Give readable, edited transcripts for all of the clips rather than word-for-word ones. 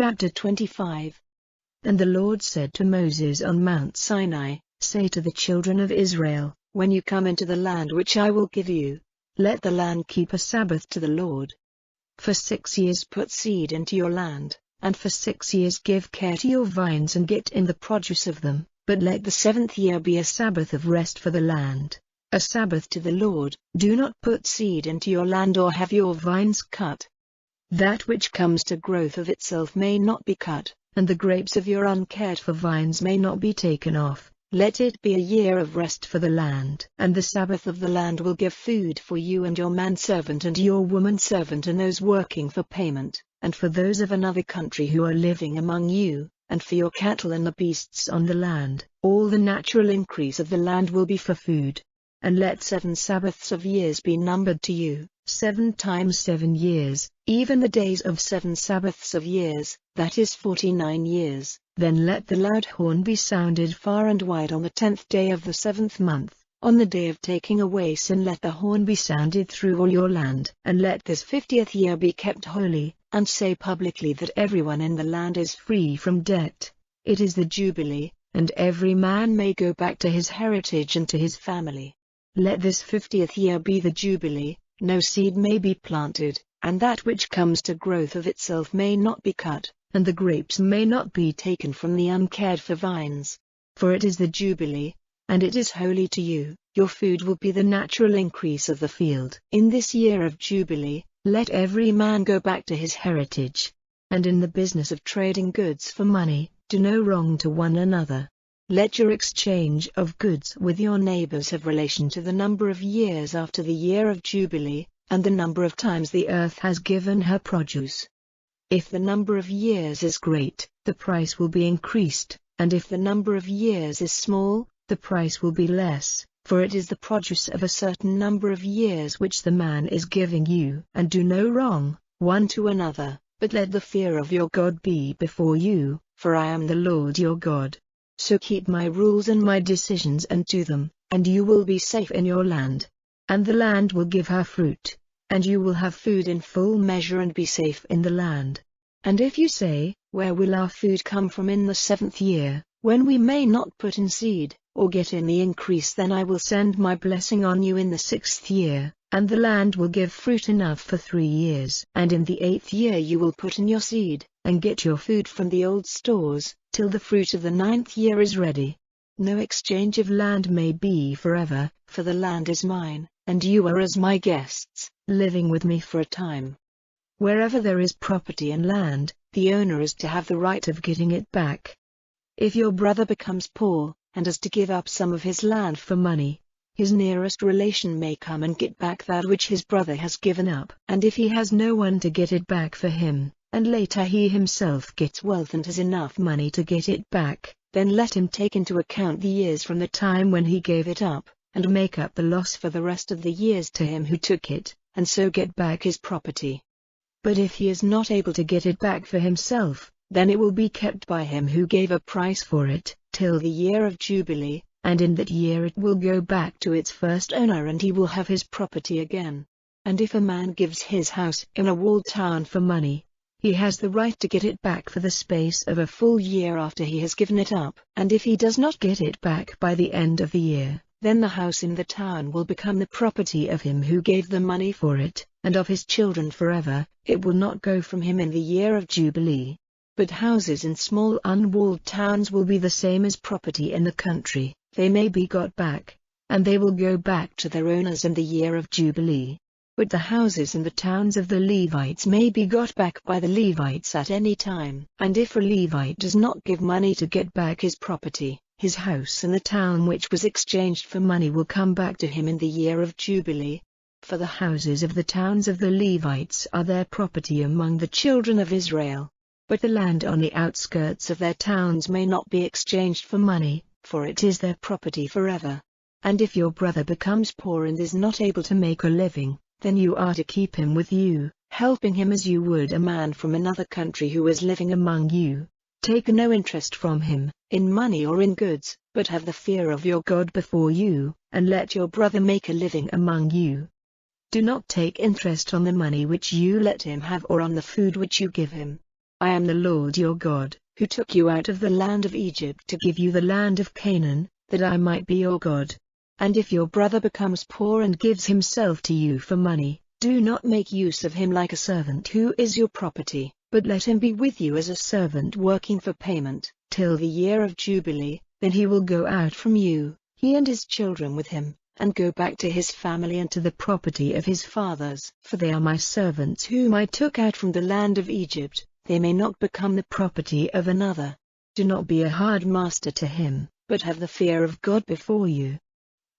Chapter 25. And the Lord said to Moses on Mount Sinai, Say to the children of Israel, when you come into the land which I will give you, let the land keep a Sabbath to the Lord. For 6 years put seed into your land, and for 6 years give care to your vines and get in the produce of them, but let the 7th year be a Sabbath of rest for the land, a Sabbath to the Lord. Do not put seed into your land or have your vines cut. That which comes to growth of itself may not be cut, and the grapes of your uncared for vines may not be taken off. Let it be a year of rest for the land. And the Sabbath of the land will give food for you and your manservant and your womanservant and those working for payment, and for those of another country who are living among you, and for your cattle and the beasts on the land. All the natural increase of the land will be for food. And let 7 Sabbaths of years be numbered to you, 7 times 7 years, even the days of 7 Sabbaths of years, that is 49 years. Then let the loud horn be sounded far and wide on the 10th day of the 7th month. On the day of taking away sin let the horn be sounded through all your land. And let this 50th year be kept holy, and say publicly that everyone in the land is free from debt. It is the Jubilee, and every man may go back to his heritage and to his family. Let this 50th year be the Jubilee, no seed may be planted, and that which comes to growth of itself may not be cut, and the grapes may not be taken from the uncared for vines. For it is the Jubilee, and it is holy to you. Your food will be the natural increase of the field. In this year of Jubilee, let every man go back to his heritage. And in the business of trading goods for money, do no wrong to one another. Let your exchange of goods with your neighbors have relation to the number of years after the year of Jubilee, and the number of times the earth has given her produce. If the number of years is great, the price will be increased, and if the number of years is small, the price will be less, for it is the produce of a certain number of years which the man is giving you. And do no wrong, one to another, but let the fear of your God be before you, for I am the Lord your God. So keep my rules and my decisions and do them, and you will be safe in your land. And the land will give her fruit, and you will have food in full measure and be safe in the land. And if you say, Where will our food come from in the 7th year, when we may not put in seed, or get in the increase, then I will send my blessing on you in the 6th year, and the land will give fruit enough for 3 years. And in the 8th year you will put in your seed, and get your food from the old stores, till the fruit of the 9th year is ready. No exchange of land may be forever, for the land is mine, and you are as my guests, living with me for a time. Wherever there is property and land, the owner is to have the right of getting it back. If your brother becomes poor, and has to give up some of his land for money, his nearest relation may come and get back that which his brother has given up. And if he has no one to get it back for him, and later he himself gets wealth and has enough money to get it back, then let him take into account the years from the time when he gave it up, and make up the loss for the rest of the years to him who took it, and so get back his property. But if he is not able to get it back for himself, then it will be kept by him who gave a price for it, till the year of Jubilee, and in that year it will go back to its first owner and he will have his property again. And if a man gives his house in a walled town for money, he has the right to get it back for the space of a full year after he has given it up. And if he does not get it back by the end of the year, then the house in the town will become the property of him who gave the money for it, and of his children forever. It will not go from him in the year of Jubilee. But houses in small unwalled towns will be the same as property in the country. They may be got back, and they will go back to their owners in the year of Jubilee. But the houses in the towns of the Levites may be got back by the Levites at any time. And if a Levite does not give money to get back his property, his house in the town which was exchanged for money will come back to him in the year of Jubilee. For the houses of the towns of the Levites are their property among the children of Israel. But the land on the outskirts of their towns may not be exchanged for money, for it is their property forever. And if your brother becomes poor and is not able to make a living, then you are to keep him with you, helping him as you would a man from another country who is living among you. Take no interest from him, in money or in goods, but have the fear of your God before you, and let your brother make a living among you. Do not take interest on the money which you let him have or on the food which you give him. I am the Lord your God, who took you out of the land of Egypt to give you the land of Canaan, that I might be your God. And if your brother becomes poor and gives himself to you for money, do not make use of him like a servant who is your property, but let him be with you as a servant working for payment, till the year of Jubilee. Then he will go out from you, he and his children with him, and go back to his family and to the property of his fathers. For they are my servants whom I took out from the land of Egypt, they may not become the property of another. Do not be a hard master to him, but have the fear of God before you.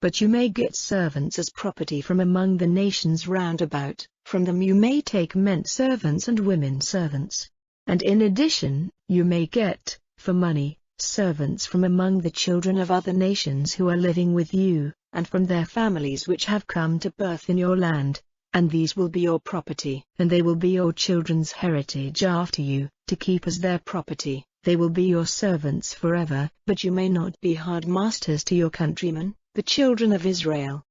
But you may get servants as property from among the nations round about, from them you may take men servants and women servants. And in addition, you may get, for money, servants from among the children of other nations who are living with you, and from their families which have come to birth in your land, and these will be your property. And they will be your children's heritage after you, to keep as their property. They will be your servants forever. But you may not be hard masters to your countrymen, the children of Israel.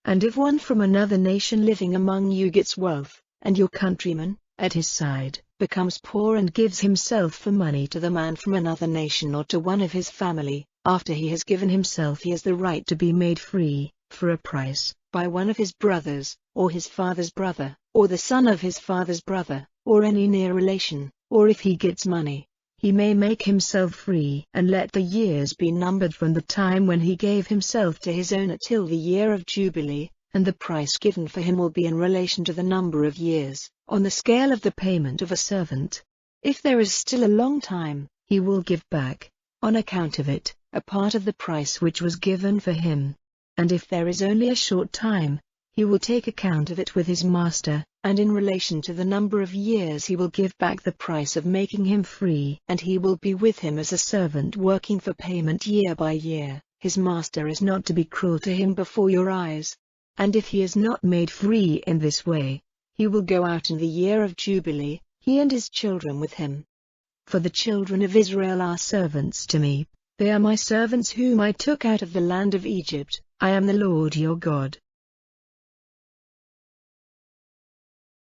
And if one from another nation living among you gets wealth, and your countryman, at his side, becomes poor and gives himself for money to the man from another nation or to one of his family, after he has given himself, he has the right to be made free, for a price, by one of his brothers, or his father's brother, or the son of his father's brother, or any near relation. Or if he gets money, he may make himself free, and let the years be numbered from the time when he gave himself to his owner till the year of Jubilee, and the price given for him will be in relation to the number of years, on the scale of the payment of a servant. If there is still a long time, he will give back, on account of it, a part of the price which was given for him. And if there is only a short time, he will take account of it with his master, and in relation to the number of years he will give back the price of making him free. And he will be with him as a servant working for payment year by year. His master is not to be cruel to him before your eyes. And if he is not made free in this way, he will go out in the year of Jubilee, he and his children with him. For the children of Israel are servants to me, they are my servants whom I took out of the land of Egypt. I am the Lord your God.